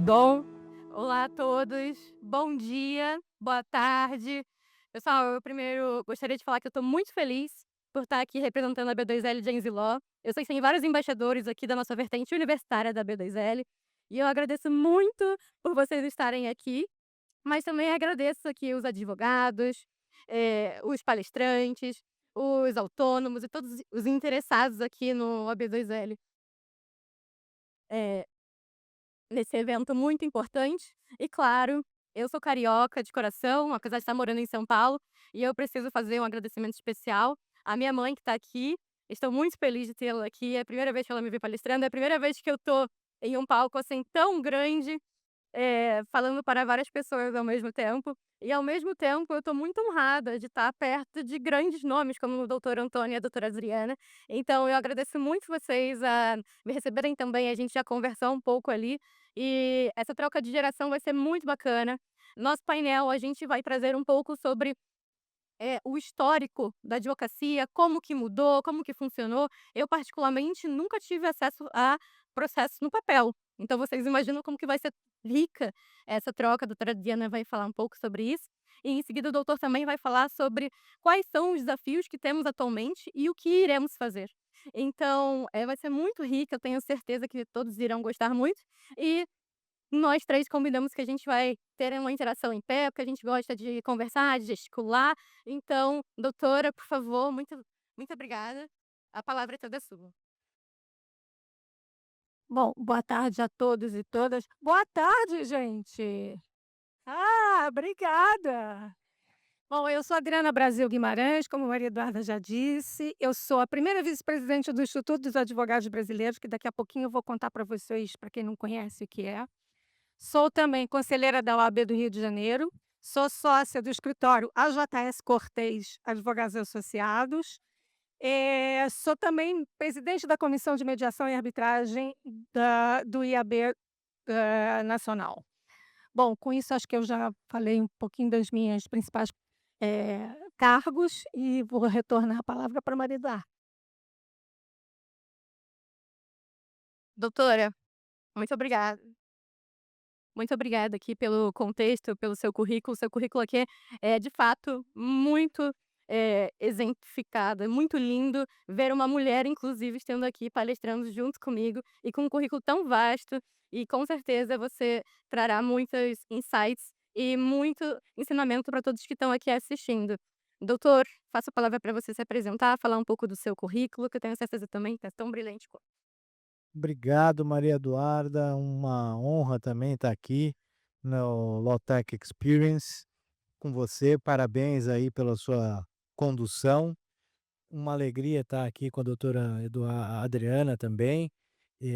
bom? Olá a todos, bom dia, boa tarde. Pessoal, eu primeiro gostaria de falar que eu estou muito feliz por estar aqui representando a B2L Gen Z Law. Eu sei que tem vários embaixadores aqui da nossa vertente universitária da B2L, e eu agradeço muito por vocês estarem aqui, mas também agradeço aqui os advogados, os palestrantes, os autônomos e todos os interessados aqui no AB2L. Eh Nesse evento muito importante. E claro, eu sou carioca de coração, apesar de estar morando em São Paulo, e eu preciso fazer um agradecimento especial à minha mãe que está aqui. Estou muito feliz de tê-la aqui, é a primeira vez que ela me vê palestrando, é a primeira vez que eu estou em um palco, assim, tão grande, falando para várias pessoas ao mesmo tempo. E ao mesmo tempo eu estou muito honrada de estar perto de grandes nomes como o doutor Antônio e a doutora Adriana. Então eu agradeço muito vocês a me receberem também, a gente já conversou um pouco ali, e essa troca de geração vai ser muito bacana. Nosso painel, a gente vai trazer um pouco sobre o histórico da advocacia, como que mudou, como que funcionou. Eu particularmente nunca tive acesso a processos no papel, então vocês imaginam como que vai ser rica essa troca. A doutora Diana vai falar um pouco sobre isso, e em seguida o doutor também vai falar sobre quais são os desafios que temos atualmente e o que iremos fazer. Então, vai ser muito rica, eu tenho certeza que todos irão gostar muito, e nós 3 combinamos que a gente vai ter uma interação em pé, porque a gente gosta de conversar, de gesticular. Então, doutora, por favor, muito obrigada. A palavra é toda sua. Bom, boa tarde a todos e todas. Boa tarde, gente. Obrigada. Bom, eu sou Adriana Brasil Guimarães, como a Maria Eduarda já disse. Eu sou a primeira vice-presidente do Instituto dos Advogados Brasileiros, que daqui a pouquinho eu vou contar para vocês, para quem não conhece o que é. Sou também conselheira da OAB do Rio de Janeiro. Sou sócia do escritório AJS Cortez Advogados Associados. Sou também presidente da Comissão de Mediação e Arbitragem do IAB, nacional. Bom, com isso acho que eu já falei um pouquinho das minhas principais, cargos e vou retornar a palavra para Maria Eduarda. Doutora, muito obrigada. Muito obrigada aqui pelo contexto, pelo seu currículo. Seu currículo aqui é de fato muito, exemplificado, é muito lindo ver uma mulher, inclusive, estando aqui palestrando junto comigo e com um currículo tão vasto, e com certeza você trará muitos insights e muito ensinamento para todos que estão aqui assistindo. Doutor, faço a palavra para você se apresentar, falar um pouco do seu currículo, que eu tenho certeza também que é tão brilhante quanto. Obrigado, Maria Eduarda. Uma honra também estar aqui no Lawtech Experience com você. Parabéns aí pela sua condução. Uma alegria estar aqui com a doutora Adriana também,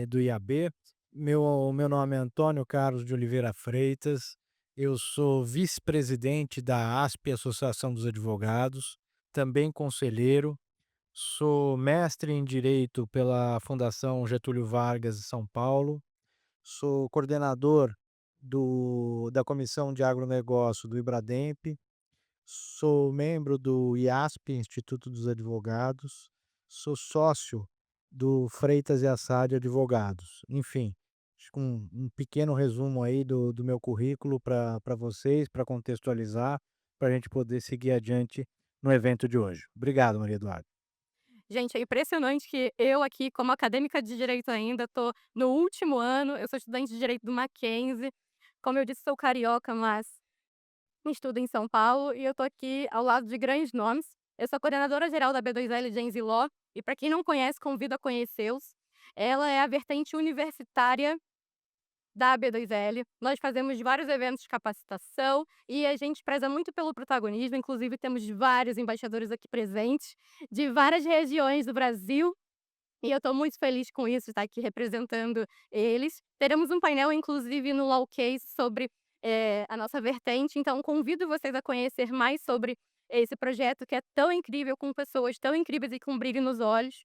do IAB. Meu nome é Antônio Carlos de Oliveira Freitas. Eu sou vice-presidente da ASP, Associação dos Advogados, também conselheiro. Sou mestre em Direito pela Fundação Getúlio Vargas de São Paulo. Sou coordenador da Comissão de Agronegócio do IBRADEMP. Sou membro do IASP, Instituto dos Advogados. Sou sócio do Freitas e Assad Advogados. Enfim, acho que um pequeno resumo aí do meu currículo para vocês, para contextualizar, para a gente poder seguir adiante no evento de hoje. Obrigado, Maria Eduarda. Gente, é impressionante que eu aqui, como acadêmica de direito ainda, tô no último ano, eu sou estudante de direito do Mackenzie. Como eu disse, sou carioca, mas estudo em São Paulo, e eu tô aqui ao lado de grandes nomes. Eu sou coordenadora geral da B2L Gen Z Law, e para quem não conhece, convido a conhecê-los. Ela é a vertente universitária da B2L. Nós fazemos vários eventos de capacitação e a gente preza muito pelo protagonismo, inclusive temos vários embaixadores aqui presentes, de várias regiões do Brasil, e eu estou muito feliz com isso, estar aqui representando eles. Teremos um painel, inclusive, no Lawcase sobre, a nossa vertente, então convido vocês a conhecer mais sobre esse projeto que é tão incrível, com pessoas tão incríveis e com brilho nos olhos.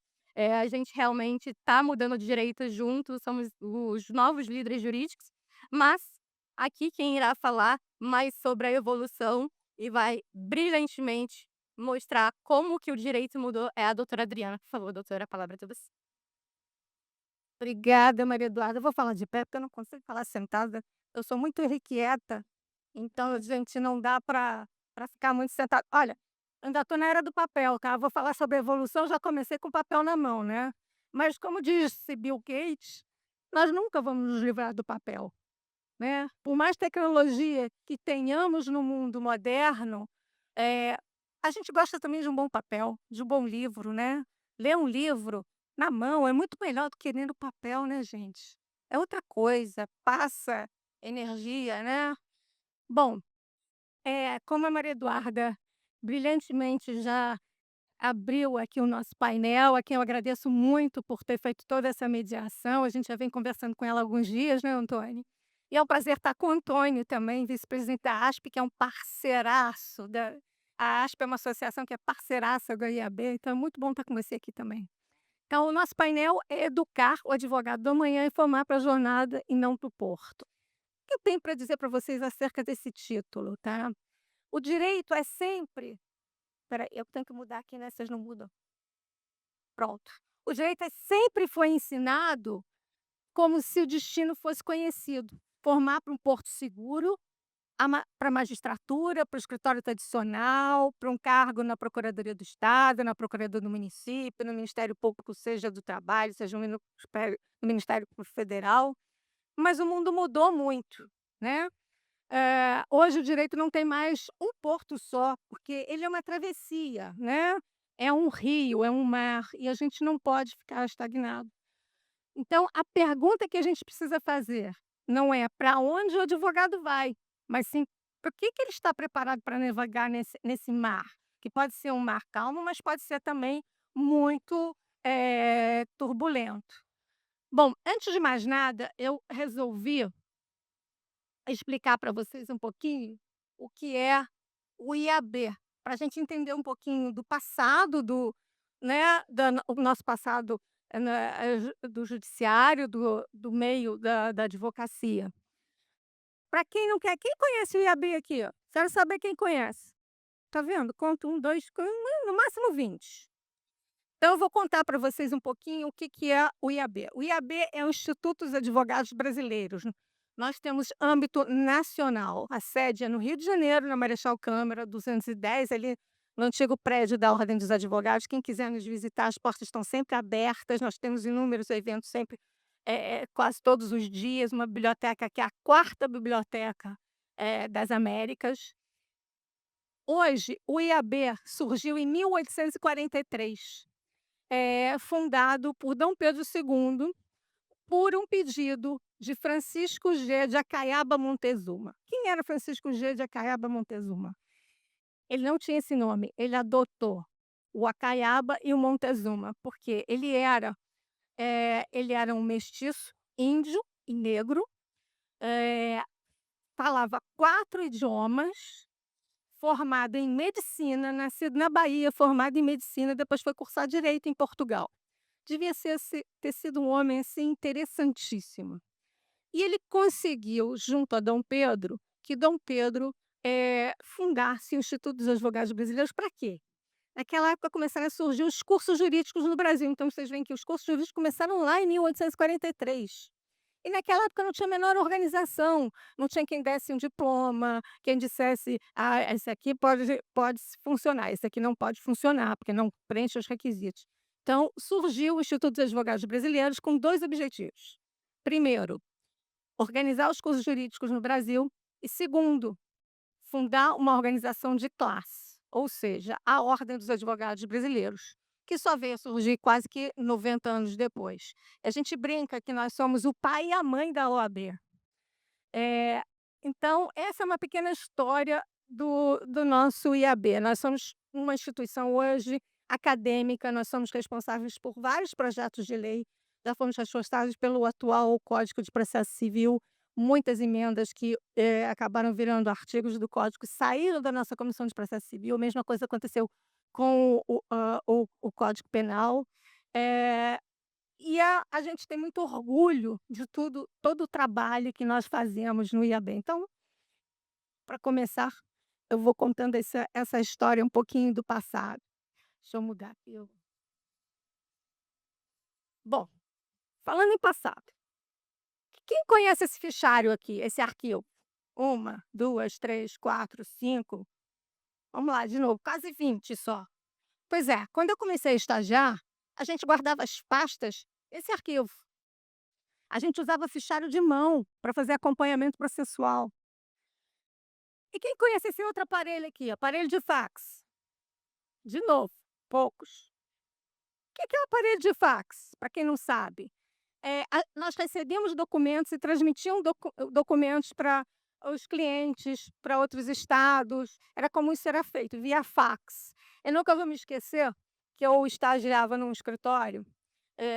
A gente realmente está mudando de direito juntos, somos os novos líderes jurídicos, mas aqui quem irá falar mais sobre a evolução e vai brilhantemente mostrar como que o direito mudou é a doutora Adriana. Por favor, doutora, a palavra é toda sua. Obrigada, Maria Eduarda. Eu vou falar de pé, porque eu não consigo falar sentada. Eu sou muito irrequieta, então, gente, não dá para ficar muito sentada. Olha, ainda estou na era do papel, tá? Vou falar sobre evolução, já comecei com o papel na mão, né? Mas como disse Bill Gates, nós nunca vamos nos livrar do papel, né? Por mais tecnologia que tenhamos no mundo moderno, eh, a gente gosta também de um bom papel, de um bom livro, né. Ler um livro na mão é muito melhor do que ler no papel, né, gente. É outra coisa, passa energia, né. Bom, como a Maria Eduarda brilhantemente já abriu aqui o nosso painel, a quem eu agradeço muito por ter feito toda essa mediação, a gente já vem conversando com ela há alguns dias, né, Antônio? E é um prazer estar com o Antônio também, vice-presidente da ASP, que é um parceiraço da a ASP é uma associação que é parceiraça da IAB, então é muito bom estar com você aqui também. Então o nosso painel é educar o advogado do amanhã e formar para a jornada e não para o porto. O que eu tenho para dizer para vocês acerca desse título, tá? O direito é sempre espera eu tenho que mudar aqui, né, vocês não mudam. Pronto. O direito sempre foi ensinado como se o destino fosse conhecido. Formar para um porto seguro, para a magistratura, para o escritório tradicional, para um cargo na Procuradoria do Estado, na Procuradoria do Município, no Ministério Público, seja do Trabalho, seja no Ministério Público Federal. Mas o mundo mudou muito, né? Hoje o direito não tem mais um porto só, porque ele é uma travessia, né, é um rio, é um mar, e a gente não pode ficar estagnado. Então a pergunta que a gente precisa fazer não é para onde o advogado vai, mas sim para o que ele está preparado para navegar nesse mar, que pode ser um mar calmo, mas pode ser também muito, turbulento. Bom, antes de mais nada, eu resolvi explicar para vocês um pouquinho o que é o IAB, para a gente entender um pouquinho do passado né, o nosso passado, do judiciário, do meio da advocacia. Para quem não quer quem conhece o IAB aqui, ó? Quero saber quem conhece. Tá vendo? Conto 1, 2, no máximo 20. Então eu vou contar para vocês um pouquinho o que que é o IAB. O IAB é o Instituto dos Advogados Brasileiros. Nós temos âmbito nacional. A sede é no Rio de Janeiro, na Marechal Câmara 210, ali no antigo prédio da Ordem dos Advogados. Quem quiser nos visitar, as portas estão sempre abertas. Nós temos inúmeros eventos sempre, quase todos os dias. Uma biblioteca que é a quarta biblioteca, das Américas. Hoje, o IAB surgiu em 1843, fundado por Dom Pedro II, por um pedido de Francisco G. de Acaiaba Montezuma. Quem era Francisco G. de Acaiaba Montezuma? Ele não tinha esse nome, ele adotou o Acaiaba e o Montezuma, porque ele era um mestiço índio e negro, eh, falava 4 idiomas, formado em medicina, nascido na Bahia, formado em medicina, depois foi cursar direito em Portugal. Devia ter sido um homem, assim, interessantíssimo. E ele conseguiu, junto a Dom Pedro, que Dom Pedro, fundasse o Instituto dos Advogados Brasileiros para quê? Naquela época começaram a surgir os cursos jurídicos no Brasil, então vocês veem que os cursos jurídicos começaram lá em 1843. E naquela época não tinha a menor organização, não tinha quem desse um diploma, quem dissesse: "Ah, esse aqui pode funcionar, esse aqui não pode funcionar, porque não preenche os requisitos". Então surgiu o Instituto dos Advogados Brasileiros com 2 objetivos. Primeiro, organizar os cursos jurídicos no Brasil e segundo, fundar uma organização de classe, ou seja, a Ordem dos Advogados Brasileiros, que só veio a surgir quase que 90 anos depois. A gente brinca que nós somos o pai e a mãe da OAB. Eh, então essa é uma pequena história do nosso IAB. Nós somos uma instituição hoje acadêmica, nós somos responsáveis por vários projetos de lei, já fomos responsáveis pelo atual Código de Processo Civil, muitas emendas que, acabaram virando artigos do código, saíram da nossa Comissão de Processo Civil, a mesma coisa aconteceu com o Código Penal. Eh a gente tem muito orgulho de todo o trabalho que nós fazemos no IAB. Então, para começar, eu vou contando essa história um pouquinho do passado. Deixa eu mudar aqui. Bom, Falando em passado, quem conhece esse fichário aqui, esse arquivo? Uma, 2, 3, 4, 5. Vamos lá, de novo, quase 20 só. Pois é, quando eu comecei a estagiar, a gente guardava as pastas, esse arquivo. A gente usava fichário de mão para fazer acompanhamento processual. E quem conhece esse outro aparelho aqui? Aparelho de fax. De novo, poucos. O que é o aparelho de fax? Para quem não sabe, nós recebíamos documentos e transmitíamos documentos para os clientes, para outros estados. Era como isso era feito, via fax. Eu nunca vou me esquecer que eu estagiava num escritório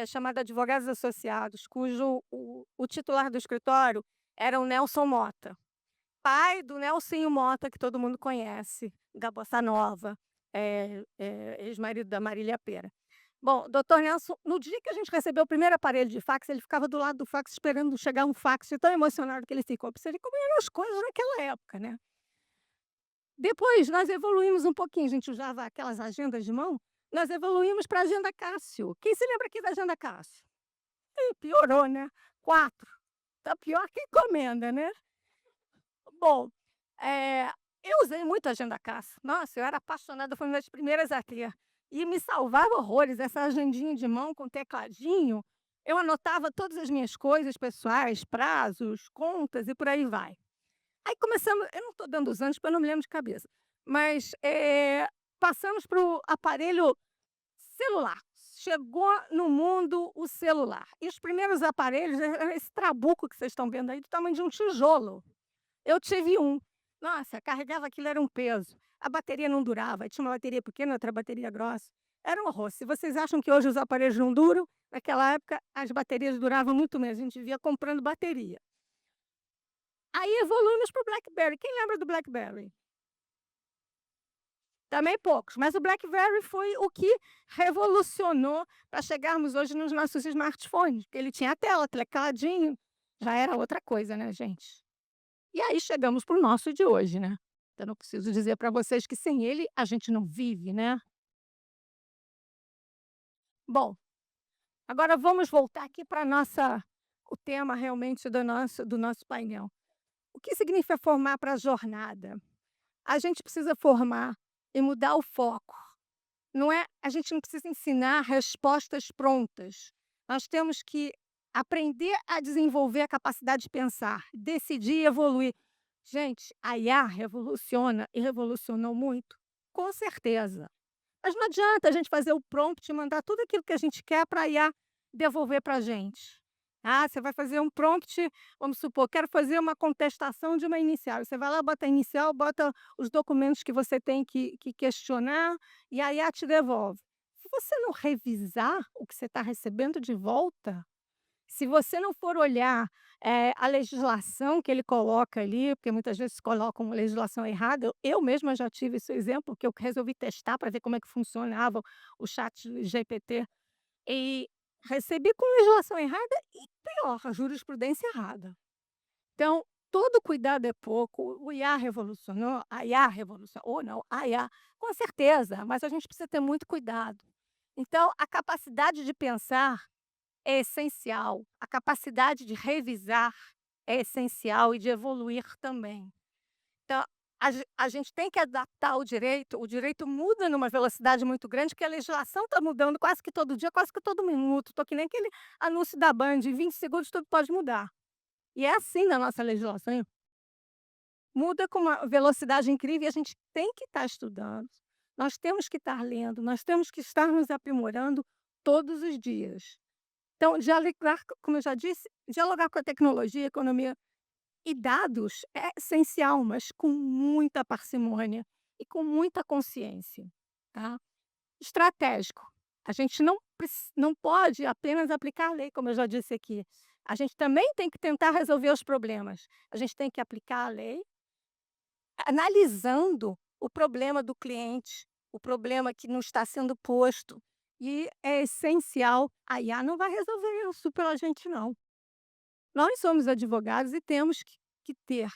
chamado Advogados Associados, cujo o titular do escritório era o Nelson Mota, pai do Nelsinho Mota, que todo mundo conhece, da Bossa Nova, ex-marido da Marília Pêra. Bom, doutor Nelson, no dia que a gente recebeu o primeiro aparelho de fax, ele ficava do lado do fax esperando chegar um fax, de tão emocionado que ele ficou. Pra você ver como eram as coisas naquela época, né? Depois, nós evoluímos um pouquinho, a gente usava aquelas agendas de mão, nós evoluímos para a agenda Cássio. Quem se lembra aqui da agenda Cássio? Ih, piorou, né? 4. Tá pior que encomenda, né? Bom, eu usei muito a agenda Cássio. Nossa, eu era apaixonada, foi uma das primeiras a ter. E me salvava horrores, essa agendinha de mão com tecladinho. Eu anotava todas as minhas coisas pessoais, prazos, contas e por aí vai. Aí começamos, eu não estou dando os anos, porque eu não me lembro de cabeça, mas passamos para o aparelho celular. Chegou no mundo o celular. E os primeiros aparelhos, era esse trabuco que vocês estão vendo aí, do tamanho de um tijolo. Eu tive um. Nossa, carregava aquilo, era um peso. A bateria não durava, aí tinha uma bateria pequena, outra bateria grossa. Era um horror. Se vocês acham que hoje os aparelhos não duram, naquela época as baterias duravam muito menos, a gente via comprando bateria. Aí evoluímos para o BlackBerry. Quem lembra do BlackBerry? Também poucos, mas o BlackBerry foi o que revolucionou para chegarmos hoje nos nossos smartphones, porque ele tinha a tela, tecladinho, já era outra coisa, né, gente? E aí chegamos para o nosso de hoje, né? Eu não preciso dizer para vocês que sem ele a gente não vive, né? Bom, agora vamos voltar aqui para nossa o tema realmente do nosso painel. O que significa formar para a jornada? A gente precisa formar e mudar o foco. Não é, a gente não precisa ensinar respostas prontas. Nós temos que aprender a desenvolver a capacidade de pensar, decidir e evoluir. Gente, a IA revoluciona e revolucionou muito, com certeza. Mas não adianta a gente fazer o prompt e mandar tudo aquilo que a gente quer para a IA devolver para a gente. Ah, você vai fazer um prompt, vamos supor, quero fazer uma contestação de uma inicial. Você vai lá, bota a inicial, bota os documentos que você tem que questionar e a IA te devolve. Se você não revisar o que você está recebendo de volta, se você não for olhar a legislação que ele coloca ali, porque muitas vezes colocam uma legislação errada, eu mesma já tive esse exemplo, que eu resolvi testar para ver como é que funcionava o chat GPT, e recebi com legislação errada e pior, a jurisprudência errada. Então, todo cuidado é pouco, o IA revolucionou, a IA revolucionou, ou não, a IA, com certeza, mas a gente precisa ter muito cuidado. Então, a capacidade de pensar é essencial, a capacidade de revisar é essencial e de evoluir também. Então, a gente tem que adaptar o direito muda numa velocidade muito grande, porque a legislação está mudando quase que todo dia, quase que todo minuto. Estou que nem aquele anúncio da Band, em 20 segundos tudo pode mudar. E é assim na nossa legislação. Muda com uma velocidade incrível e a gente tem que estar estudando. Nós temos que estar lendo, nós temos que estar nos aprimorando todos os dias. Então, dialogar, como eu já disse, dialogar com a tecnologia, a economia e dados é essencial, mas com muita parcimônia e com muita consciência, tá? Estratégico. A gente não pode apenas aplicar a lei, como eu já disse aqui. A gente também tem que tentar resolver os problemas. A gente tem que aplicar a lei analisando o problema do cliente, o problema que não está sendo posto. E é essencial, a IA não vai resolver isso pela gente, não. Nós somos advogados e temos que ter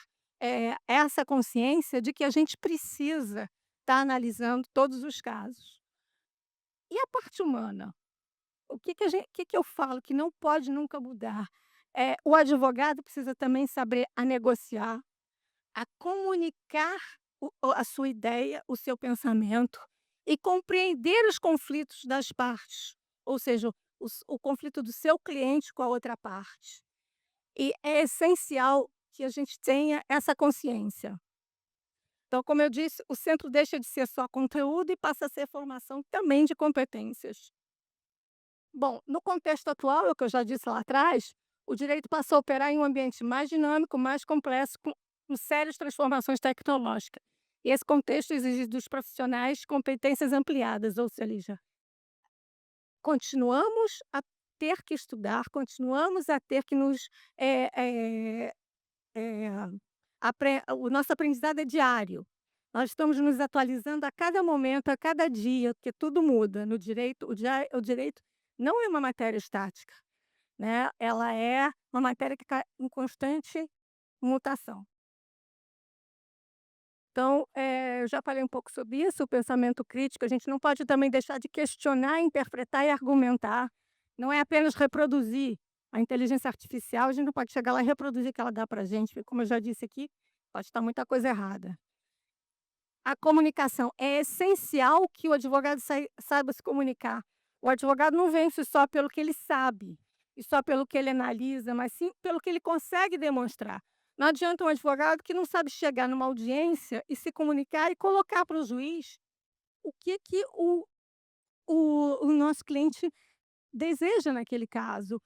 essa consciência de que a gente precisa estar analisando todos os casos. E a parte humana? o que eu falo que não pode nunca mudar? O advogado precisa também saber a negociar, a comunicar a sua ideia, o seu pensamento e compreender os conflitos das partes, ou seja, o conflito do seu cliente com a outra parte. E é essencial que a gente tenha essa consciência. Então, como eu disse, o centro deixa de ser só conteúdo e passa a ser formação também de competências. Bom, no contexto atual, é o que eu já disse lá atrás, o direito passou a operar em um ambiente mais dinâmico, mais complexo, com sérias transformações tecnológicas. E esse contexto exige dos profissionais competências ampliadas, ou seja, continuamos a ter que estudar, continuamos a ter que nos. eh, eh, eh, o nosso aprendizado é diário. Nós estamos nos atualizando a cada momento, a cada dia, porque tudo muda. No direito, o direito não é uma matéria estática, né? Ela é uma matéria que está em constante mutação. Então, eu já falei um pouco sobre isso, o pensamento crítico. A gente não pode também deixar de questionar, interpretar e argumentar. Não é apenas reproduzir. A inteligência artificial, a gente não pode chegar lá e reproduzir o que ela dá para a gente, porque, como eu já disse aqui, pode estar muita coisa errada. A comunicação é essencial que o advogado saiba se comunicar. O advogado não vence só pelo que ele sabe e só pelo que ele analisa, mas sim pelo que ele consegue demonstrar. Não adianta um advogado que não sabe chegar numa audiência e se comunicar e colocar para o juiz o que o nosso cliente deseja naquele caso,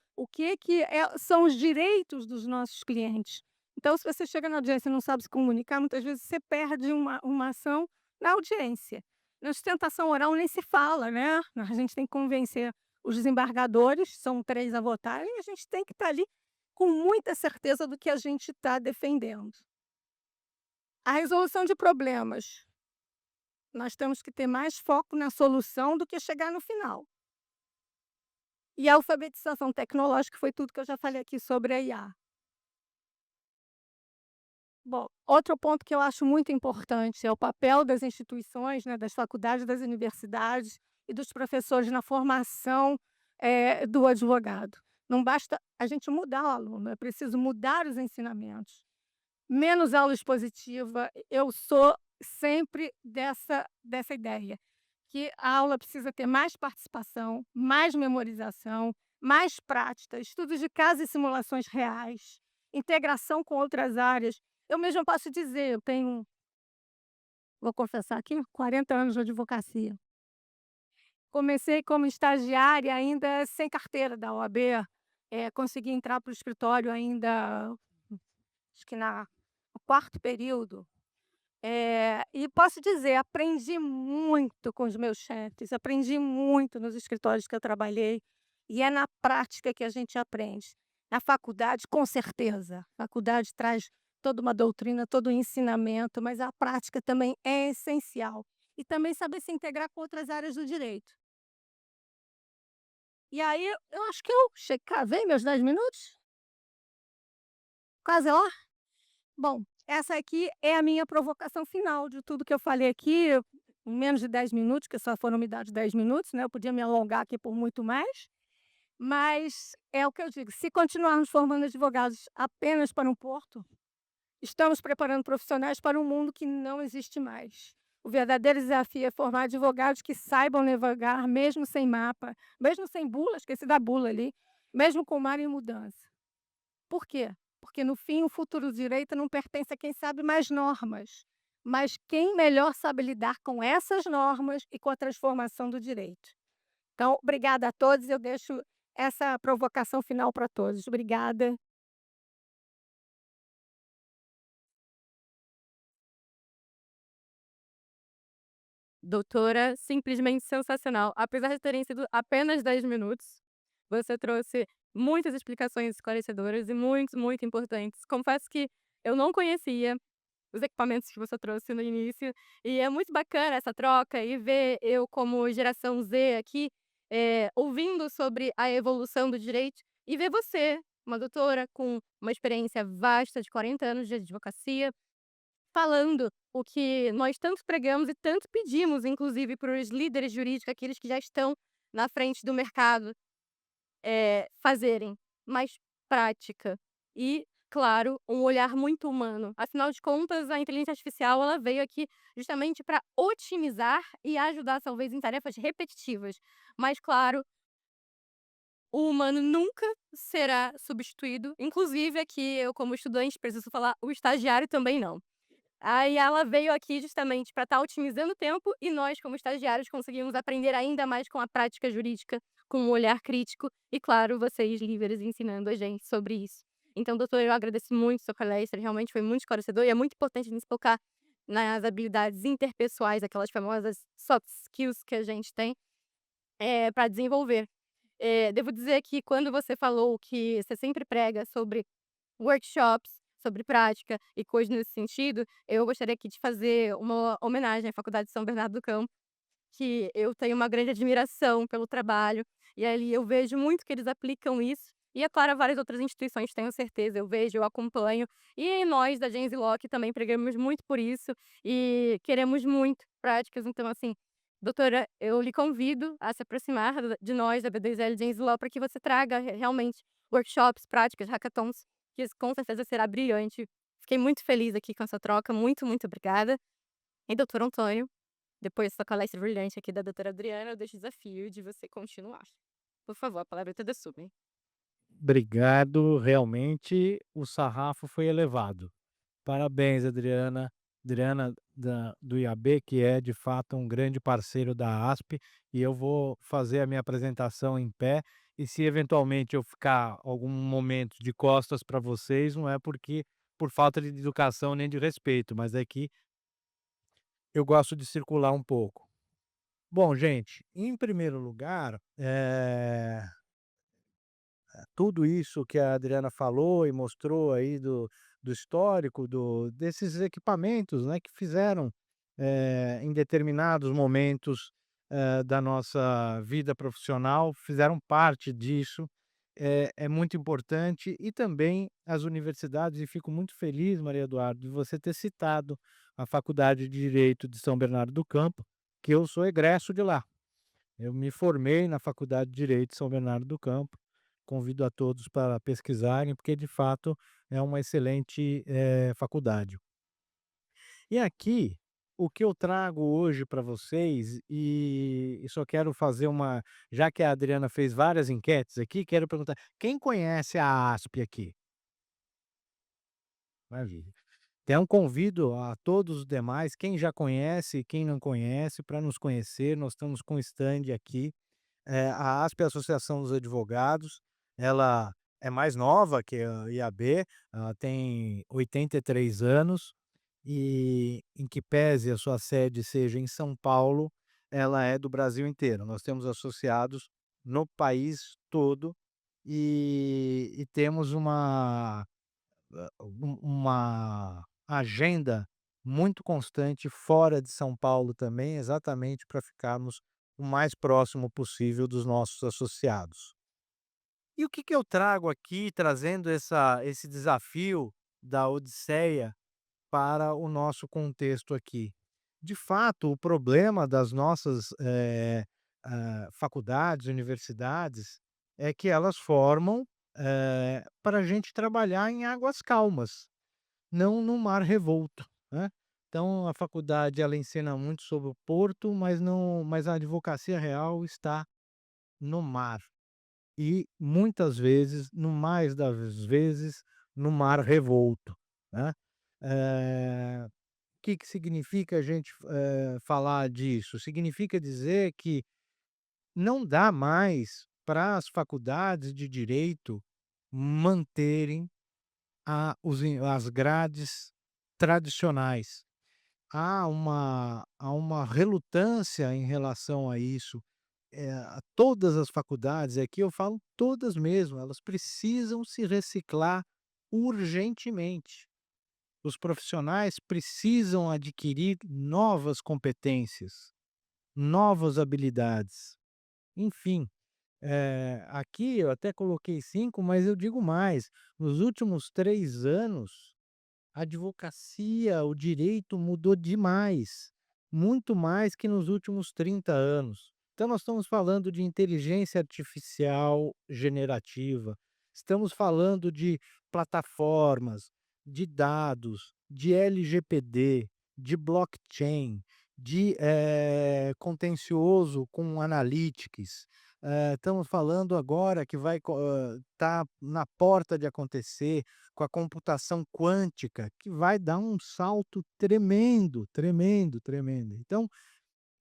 são os direitos dos nossos clientes. Então, se você chega na audiência e não sabe se comunicar, muitas vezes você perde uma ação na audiência. Na sustentação oral nem se fala, né? A gente tem que convencer os desembargadores, são 3 a votarem, e a gente tem que estar ali com muita certeza do que a gente está defendendo. A resolução de problemas. Nós temos que ter mais foco na solução do que chegar no final. E a alfabetização tecnológica foi tudo que eu já falei aqui sobre a IA. Bom, outro ponto que eu acho muito importante é o papel das instituições, né, das faculdades, das universidades e dos professores na formação, do advogado. Não basta a gente mudar o aluno, é preciso mudar os ensinamentos. Menos aula expositiva, eu sou sempre dessa ideia, que a aula precisa ter mais participação, mais memorização, mais prática, estudos de caso e simulações reais, integração com outras áreas. Eu mesma posso dizer, eu tenho, vou confessar aqui, 40 anos de advocacia. Comecei como estagiária ainda sem carteira da OAB, consegui entrar para o escritório ainda, acho que no 4º período. E posso dizer, aprendi muito com os meus chefes, aprendi muito nos escritórios que eu trabalhei, e é na prática que a gente aprende. Na faculdade, com certeza, a faculdade traz toda uma doutrina, todo um ensinamento, mas a prática também é essencial. E também saber se integrar com outras áreas do direito. E aí, eu acho que eu cavei meus 10 minutos? Quase lá? Bom, essa aqui é a minha provocação final de tudo que eu falei aqui, em menos de 10 minutos, que só foram me dados 10 minutos, né, eu podia me alongar aqui por muito mais, mas é o que eu digo, se continuarmos formando advogados apenas para um porto, estamos preparando profissionais para um mundo que não existe mais. O verdadeiro desafio é formar advogados que saibam navegar mesmo sem mapa, mesmo sem bula, esqueci da bula ali, mesmo com o mar em mudança. Por quê? Porque, no fim, o futuro do direito não pertence a quem sabe mais normas, mas quem melhor sabe lidar com essas normas e com a transformação do direito. Então, obrigada a todos, eu deixo essa provocação final para todos. Obrigada. Doutora, simplesmente sensacional. Apesar de terem sido apenas 10 minutos, você trouxe muitas explicações esclarecedoras e muito, muito importantes. Confesso que eu não conhecia os equipamentos que você trouxe no início, e é muito bacana essa troca e ver eu como geração Z aqui, ouvindo sobre a evolução do direito, e ver você, uma doutora com uma experiência vasta de 40 anos de advocacia, falando o que nós tanto pregamos e tanto pedimos, inclusive para os líderes jurídicos, aqueles que já estão na frente do mercado, fazerem, mais prática e, claro, um olhar muito humano. Afinal de contas, a inteligência artificial ela veio aqui justamente para otimizar e ajudar, talvez, em tarefas repetitivas. Mas, claro, o humano nunca será substituído, inclusive aqui eu como estudante preciso falar, o estagiário também não. Aí ela veio aqui justamente para estar otimizando o tempo e nós, como estagiários, conseguimos aprender ainda mais com a prática jurídica, com um olhar crítico e, claro, vocês líderes ensinando a gente sobre isso. Então, doutor, eu agradeço muito sua palestra, realmente foi muito esclarecedor e é muito importante a gente focar nas habilidades interpessoais, aquelas famosas soft skills que a gente tem, para desenvolver. Devo dizer que quando você falou que você sempre prega sobre workshops, sobre prática e coisas nesse sentido, eu gostaria aqui de fazer uma homenagem à Faculdade de São Bernardo do Campo, que eu tenho uma grande admiração pelo trabalho, e ali eu vejo muito que eles aplicam isso, e é claro, várias outras instituições, tenho certeza, eu vejo, eu acompanho, e nós da Gens e Locke também pregamos muito por isso, e queremos muito práticas, então assim, doutora, eu lhe convido a se aproximar de nós da B2L Gens e Law para que você traga realmente workshops, práticas, hackathons, que isso com certeza será brilhante. Fiquei muito feliz aqui com essa troca, muito, muito obrigada. E doutor Antônio, depois dessa palestra brilhante aqui da doutora Adriana, eu deixo o desafio de você continuar. Por favor, a palavra é toda sua, hein. Obrigado, realmente o sarrafo foi elevado. Parabéns, Adriana. Adriana do IAB, que é de fato um grande parceiro da ASP, e eu vou fazer a minha apresentação em pé. E se eventualmente eu ficar algum momento de costas para vocês, não é porque por falta de educação nem de respeito, mas é que eu gosto de circular um pouco. Bom, gente, em primeiro lugar, tudo isso que a Adriana falou e mostrou aí do histórico desses equipamentos, né, que fizeram, em determinados momentos, da nossa vida profissional, fizeram parte disso, é muito importante. E também as universidades, e fico muito feliz, Maria Eduarda, de você ter citado a Faculdade de Direito de São Bernardo do Campo, que eu sou egresso de lá. Eu me formei na Faculdade de Direito de São Bernardo do Campo. Convido a todos para pesquisarem, porque de fato é uma excelente, faculdade. E aqui, o que eu trago hoje para vocês, e só quero fazer uma, já que a Adriana fez várias enquetes aqui, quero perguntar: quem conhece a ASP aqui? Maravilha. Então convido a todos os demais, quem já conhece e quem não conhece, para nos conhecer. Nós estamos com stand aqui. A ASP é a Associação dos Advogados, ela é mais nova que a IAB, ela tem 83 anos, e em que pese a sua sede seja em São Paulo, ela é do Brasil inteiro. Nós temos associados no país todo, e temos uma agenda muito constante fora de São Paulo também, exatamente para ficarmos o mais próximo possível dos nossos associados. E o que que eu trago aqui, trazendo esse desafio da odisseia para o nosso contexto aqui? De fato, o problema das nossas, faculdades, universidades, é que elas formam, para a gente trabalhar em águas calmas, não no mar revolto, né. Então a faculdade ela ensina muito sobre o porto, mas a advocacia real está no mar, e muitas vezes, no mais das vezes, no mar revolto, né. O que que significa a gente, falar disso? Significa dizer que não dá mais para as faculdades de direito manterem as grades tradicionais. Há uma relutância em relação a isso. Todas as faculdades, aqui eu falo todas mesmo, elas precisam se reciclar urgentemente. Os profissionais precisam adquirir novas competências, novas habilidades. Enfim, aqui eu até coloquei 5, mas eu digo mais: nos últimos 3 anos, a advocacia, o direito mudou demais, muito mais que nos últimos 30 anos. Então nós estamos falando de inteligência artificial generativa, estamos falando de plataformas, de dados, de LGPD, de blockchain, de, contencioso com analytics, estamos falando agora que vai tá na porta de acontecer com a computação quântica, que vai dar um salto tremendo, tremendo, tremendo. Então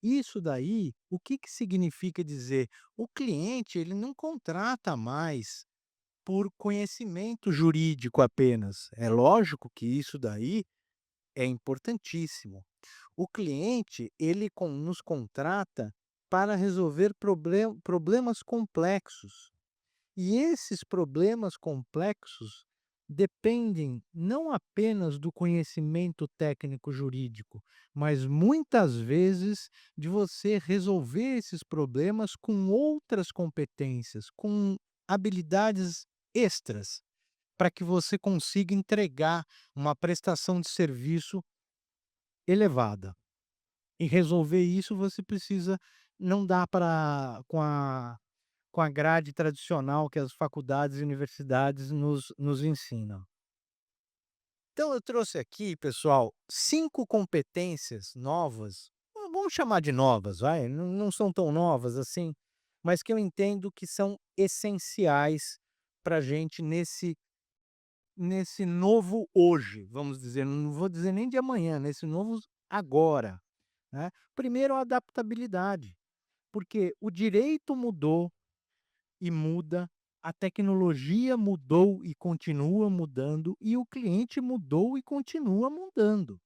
isso daí, o que que significa dizer? O cliente, ele não contrata mais por conhecimento jurídico apenas. É lógico que isso daí é importantíssimo. O cliente, ele nos contrata para resolver problemas complexos. E esses problemas complexos dependem não apenas do conhecimento técnico jurídico, mas muitas vezes de você resolver esses problemas com outras competências, com habilidades extras, para que você consiga entregar uma prestação de serviço elevada. E resolver isso você precisa, não dá para com a grade tradicional que as faculdades e universidades nos ensinam. Então eu trouxe aqui, pessoal, 5 competências novas, vamos chamar de novas, vai, não são tão novas assim, mas que eu entendo que são essenciais para a gente nesse novo hoje, vamos dizer, não vou dizer nem de amanhã, nesse novo agora, né. Primeiro a adaptabilidade, porque o direito mudou e muda, a tecnologia mudou e continua mudando, e o cliente mudou e continua mudando.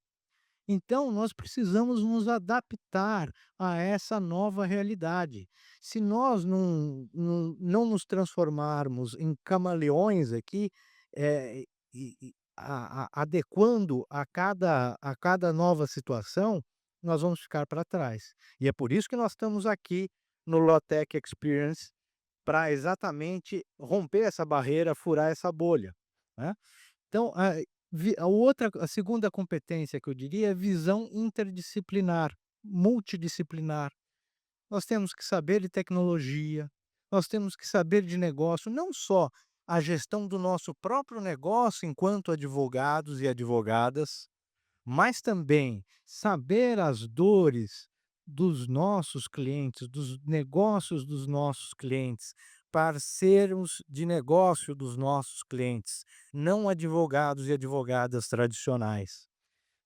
Então, nós precisamos nos adaptar a essa nova realidade. Se nós não nos transformarmos em camaleões aqui, adequando a cada nova situação, nós vamos ficar para trás. E é por isso que nós estamos aqui no Lawtech Experience, para exatamente romper essa barreira, furar essa bolha, né. Então, a segunda competência que eu diria é visão interdisciplinar, multidisciplinar. Nós temos que saber de tecnologia, nós temos que saber de negócio, não só a gestão do nosso próprio negócio enquanto advogados e advogadas, mas também saber as dores dos nossos clientes, dos negócios dos nossos clientes, parceiros de negócio dos nossos clientes, não advogados e advogadas tradicionais.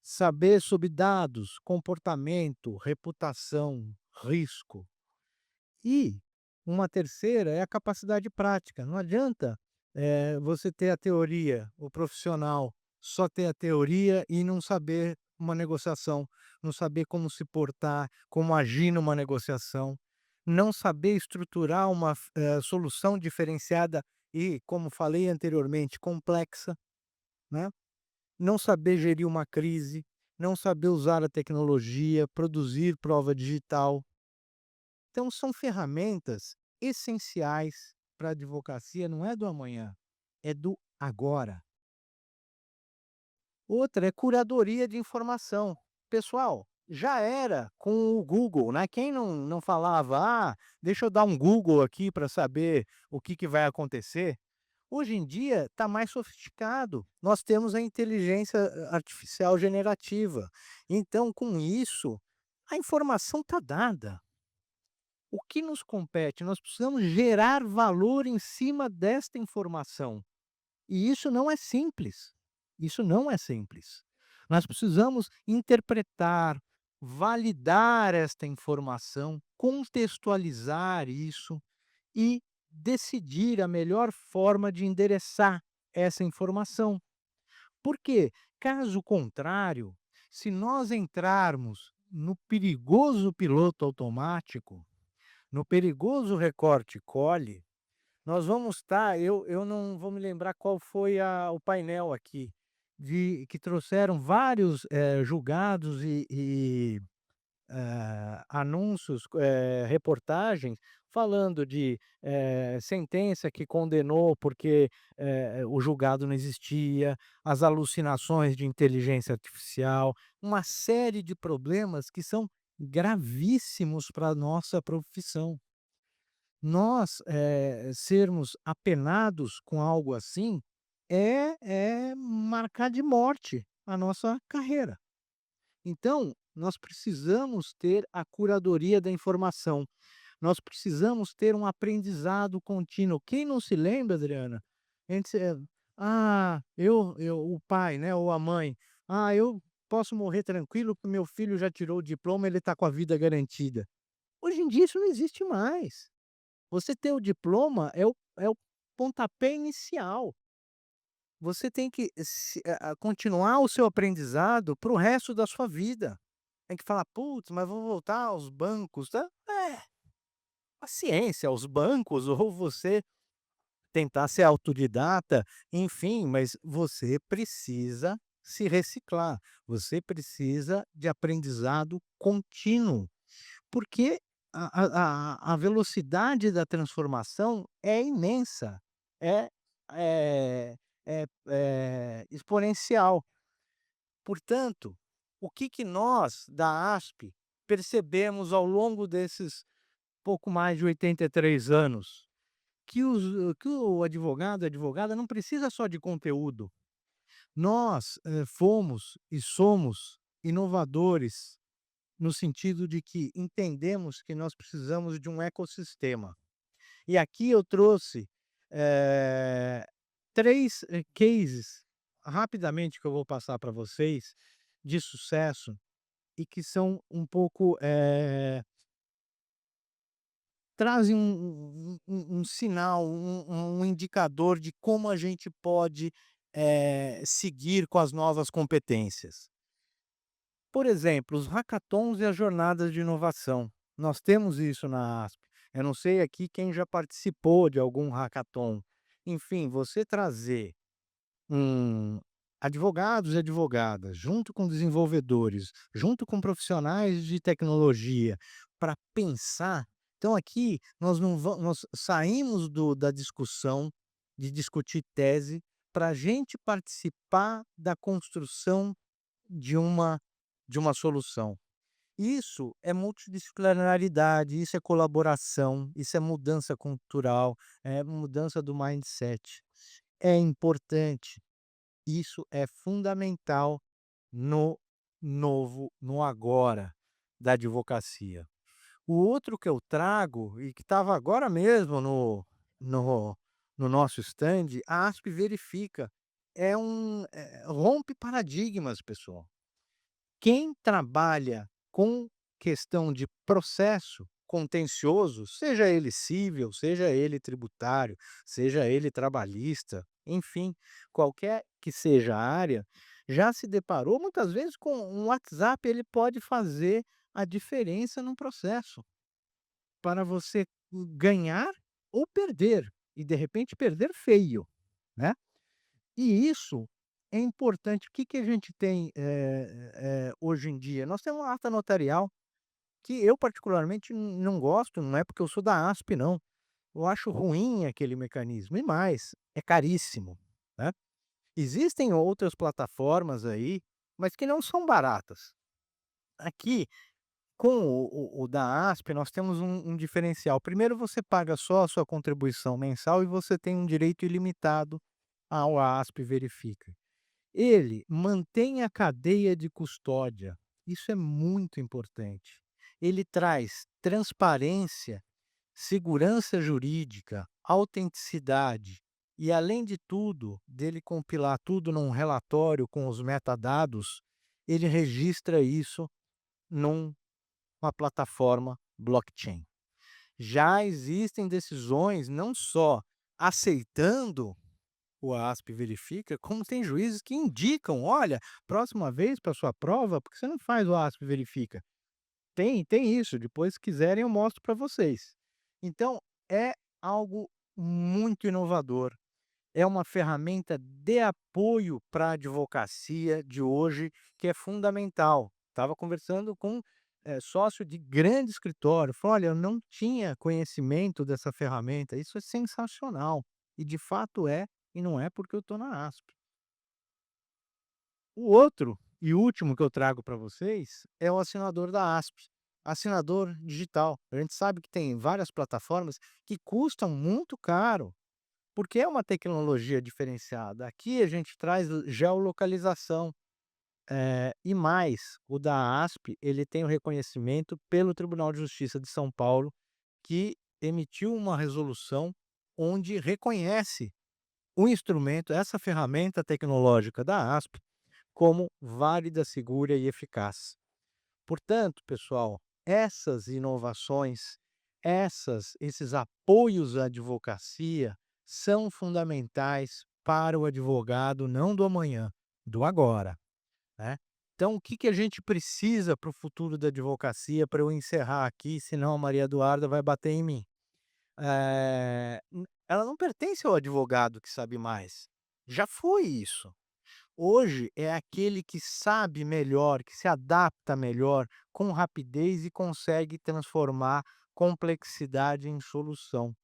Saber sobre dados, comportamento, reputação, risco. E uma terceira é a capacidade prática. Não adianta, você ter a teoria, o profissional só ter a teoria e não saber uma negociação, não saber como se portar, como agir numa negociação, não saber estruturar uma solução diferenciada e, como falei anteriormente, complexa, né, não saber gerir uma crise, não saber usar a tecnologia, produzir prova digital. Então são ferramentas essenciais para a advocacia, não é do amanhã, é do agora. Outra é curadoria de informação. Pessoal, já era com o Google, né, quem não falava: "Ah, deixa eu dar um Google aqui para saber o que que vai acontecer", hoje em dia está mais sofisticado. Nós temos a inteligência artificial generativa. Então com isso, a informação está dada. O que nos compete? Nós precisamos gerar valor em cima desta informação. E isso não é simples. Isso não é simples. Nós precisamos interpretar, validar esta informação, contextualizar isso e decidir a melhor forma de endereçar essa informação. Porque, caso contrário, se nós entrarmos no perigoso piloto automático, no perigoso recorte e cole, nós vamos estar, eu não vou me lembrar qual foi o painel aqui, de que trouxeram vários, julgados anúncios, reportagens falando de, sentença que condenou porque, o julgado não existia, as alucinações de inteligência artificial, uma série de problemas que são gravíssimos para a nossa profissão. Nós, sermos apenados com algo assim, é marcar de morte a nossa carreira. Então, nós precisamos ter a curadoria da informação, nós precisamos ter um aprendizado contínuo. Quem não se lembra, Adriana, a gente, eu o pai, né, ou a mãe: "Ah, eu posso morrer tranquilo porque meu filho já tirou o diploma, ele está com a vida garantida". Hoje em dia isso não existe mais. Você ter o diploma é o pontapé inicial. Você tem que continuar o seu aprendizado para o resto da sua vida. Tem que falar: "Putz, mas vou voltar aos bancos", tá. Paciência, aos bancos ou você tentar ser autodidata, enfim, mas você precisa se reciclar, você precisa de aprendizado contínuo, porque a velocidade da transformação é imensa, é é exponencial. Portanto, o que que nós da ASP percebemos ao longo desses pouco mais de 83 anos? Que o advogado, a advogada não precisa só de conteúdo. Nós, fomos e somos inovadores no sentido de que entendemos que nós precisamos de um ecossistema. E aqui eu trouxe, eh, 3, cases rapidamente que eu vou passar para vocês, de sucesso e que são um pouco, trazem um sinal, um indicador de como a gente pode, seguir com as novas competências. Por exemplo, os hackathons e as jornadas de inovação. Nós temos isso na ASP. Eu não sei aqui quem já participou de algum hackathon. Enfim, você trazer um advogados e advogadas, junto com desenvolvedores, junto com profissionais de tecnologia, para pensar. Então aqui nós não vamos, nós saímos da discussão de discutir tese para a gente participar da construção de uma solução. Isso é multidisciplinaridade, isso é colaboração, isso é mudança cultural, é mudança do mindset. É importante, isso é fundamental no novo, no agora da advocacia. O outro que eu trago e que estava agora mesmo no no nosso stand, a ASP Verifica, rompe paradigmas, pessoal. Quem trabalha com questão de processo contencioso, seja ele civil, seja ele tributário, seja ele trabalhista, enfim, qualquer que seja a área, já se deparou muitas vezes com um WhatsApp, ele pode fazer a diferença num processo, para você ganhar ou perder, e de repente perder feio, né. E isso é importante. O que que a gente tem, hoje em dia? Nós temos uma ata notarial que eu particularmente não gosto, não é porque eu sou da ASP não. Eu acho ruim aquele mecanismo e mais, é caríssimo, né. Existem outras plataformas aí, mas que não são baratas. Aqui, com o da ASP, nós temos um diferencial. Primeiro, você paga só a sua contribuição mensal e você tem um direito ilimitado ao ASP Verifica. Ele mantém a cadeia de custódia, isso é muito importante. Ele traz transparência, segurança jurídica, autenticidade e, além de tudo, dele compilar tudo num relatório com os metadados, ele registra isso numa plataforma blockchain. Já existem decisões não só aceitando o ASP Verifica, como tem juízes que indicam: "Olha, próxima vez para sua prova, por que você não faz o ASP Verifica?". Tem isso, depois se quiserem eu mostro para vocês. Então, é algo muito inovador, é uma ferramenta de apoio para a advocacia de hoje, que é fundamental. Estava conversando com, sócio de grande escritório, falou: "Olha, eu não tinha conhecimento dessa ferramenta, isso é sensacional", e de fato é, e não é porque eu estou na ASP. O outro e último que eu trago para vocês é o assinador da ASP. assinador digital. A gente sabe que tem várias plataformas que custam muito caro, porque é uma tecnologia diferenciada. Aqui a gente traz geolocalização, e mais, o da ASP, ele tem o reconhecimento pelo Tribunal de Justiça de São Paulo, que emitiu uma resolução onde reconhece o instrumento, essa ferramenta tecnológica da ASP, como válida, segura e eficaz. Portanto, pessoal, essas inovações, esses apoios à advocacia são fundamentais para o advogado não do amanhã, do agora, né. Então o que que a gente precisa para o futuro da advocacia, para eu encerrar aqui, senão a Maria Eduarda vai bater em mim. Ela não pertence ao advogado que sabe mais, já foi isso. Hoje é aquele que sabe melhor, que se adapta melhor, com rapidez e consegue transformar complexidade em solução.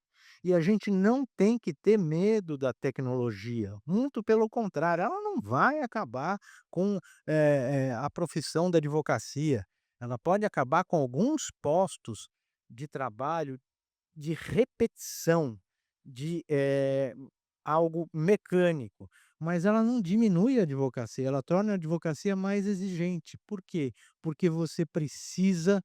E a gente não tem que ter medo da tecnologia, muito pelo contrário, ela não vai acabar com, a profissão da advocacia. Ela pode acabar com alguns postos de trabalho de repetição, de, algo mecânico, mas ela não diminui a advocacia, ela torna a advocacia mais exigente. Por quê? Porque você precisa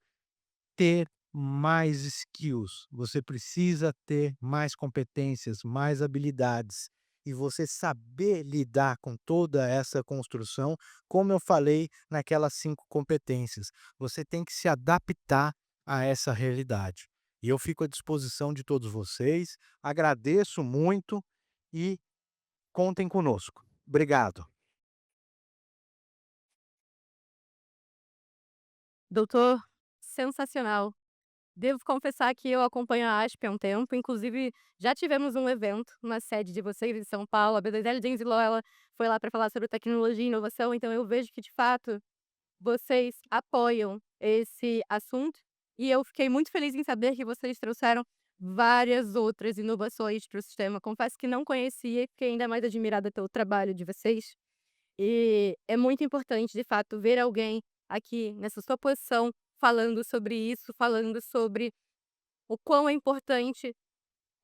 ter mais skills, você precisa ter mais competências, mais habilidades, e você saber lidar com toda essa construção, como eu falei naquelas 5 competências. Você tem que se adaptar a essa realidade. E eu fico à disposição de todos vocês, agradeço muito e contem conosco. Obrigado. Doutor, sensacional. Devo confessar que eu acompanho a ASP há um tempo, inclusive já tivemos um evento na sede de vocês em São Paulo, a B2L Genziló, ela foi lá para falar sobre tecnologia e inovação, então eu vejo que de fato vocês apoiam esse assunto, e eu fiquei muito feliz em saber que vocês trouxeram várias outras inovações para o sistema. Confesso que não conhecia e fiquei ainda mais admirada pelo trabalho de vocês. E é muito importante, de fato, ver alguém aqui nessa sua posição falando sobre isso, falando sobre o quão é importante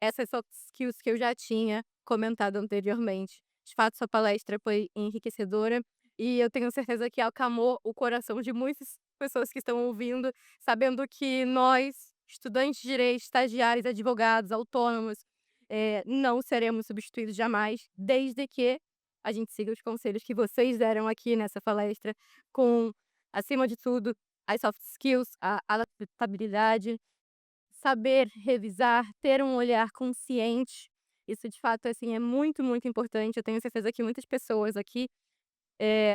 essas soft skills que eu já tinha comentado anteriormente. De fato, sua palestra foi enriquecedora e eu tenho certeza que acalmou o coração de muitas pessoas que estão ouvindo, sabendo que nós, estudantes de direito, estagiários, advogados, autônomos, não seremos substituídos jamais, desde que a gente siga os conselhos que vocês deram aqui nessa palestra, com, acima de tudo, as soft skills, a adaptabilidade, saber revisar, ter um olhar consciente. Isso de fato, assim, é muito, muito importante. Eu tenho certeza que muitas pessoas aqui,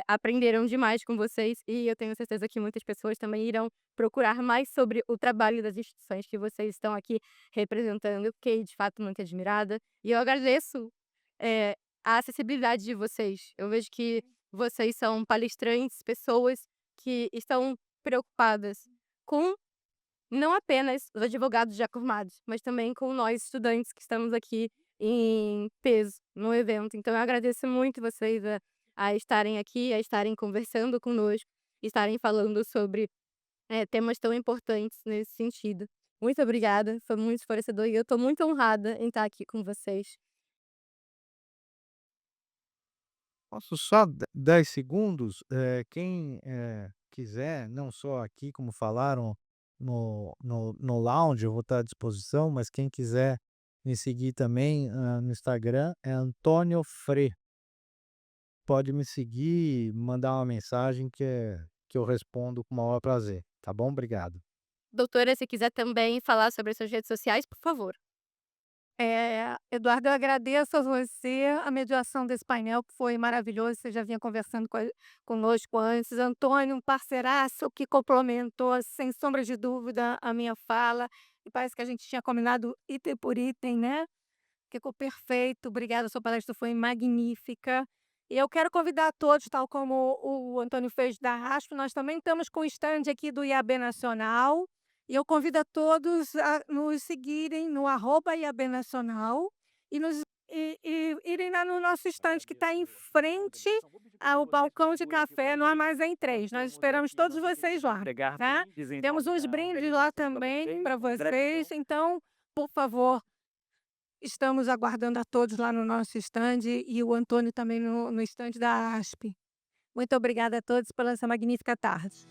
aprenderam demais com vocês e eu tenho certeza que muitas pessoas também irão procurar mais sobre o trabalho das instituições que vocês estão aqui representando. Eu fiquei de fato muito admirada e eu agradeço, eh, a acessibilidade de vocês. Eu vejo que vocês são palestrantes, pessoas que estão preocupadas com não apenas os advogados já formados, mas também com nós estudantes que estamos aqui em peso no evento. Então eu agradeço muito vocês a estarem aqui, a estarem conversando conosco, estarem falando sobre, temas tão importantes nesse sentido. Muito obrigada, foi muito esclarecedor e eu estou muito honrada em estar aqui com vocês. Posso só 10 segundos? Quem, quiser, não só aqui como falaram no lounge, eu vou estar à disposição, mas quem quiser me seguir também, no Instagram é Antônio Fre. Pode me seguir, mandar uma mensagem que eu respondo com o maior prazer, tá bom? Obrigado. Doutora, se quiser também falar sobre as suas redes sociais, por favor. Eduardo, eu agradeço a você a mediação desse painel, que foi maravilhoso, você já vinha conversando conosco antes. Antônio, um parceiraço que complementou, sem sombra de dúvida, a minha fala, e parece que a gente tinha combinado item por item, né? Ficou perfeito, obrigada, sua palestra foi magnífica. E eu quero convidar todos, tal como o Antônio fez da RASP, nós também estamos com o stand aqui do IAB Nacional, e eu convido a todos a nos seguirem no @IAB Nacional e nos e irem lá no nosso estande que está em frente ao balcão de café no Armazém 3. Nós esperamos todos vocês lá, tá? Temos uns brindes lá também para vocês, então, por favor, estamos aguardando a todos lá no nosso estande e o Antônio também no estande da ASP. Muito obrigada a todos pela essa magnífica tarde.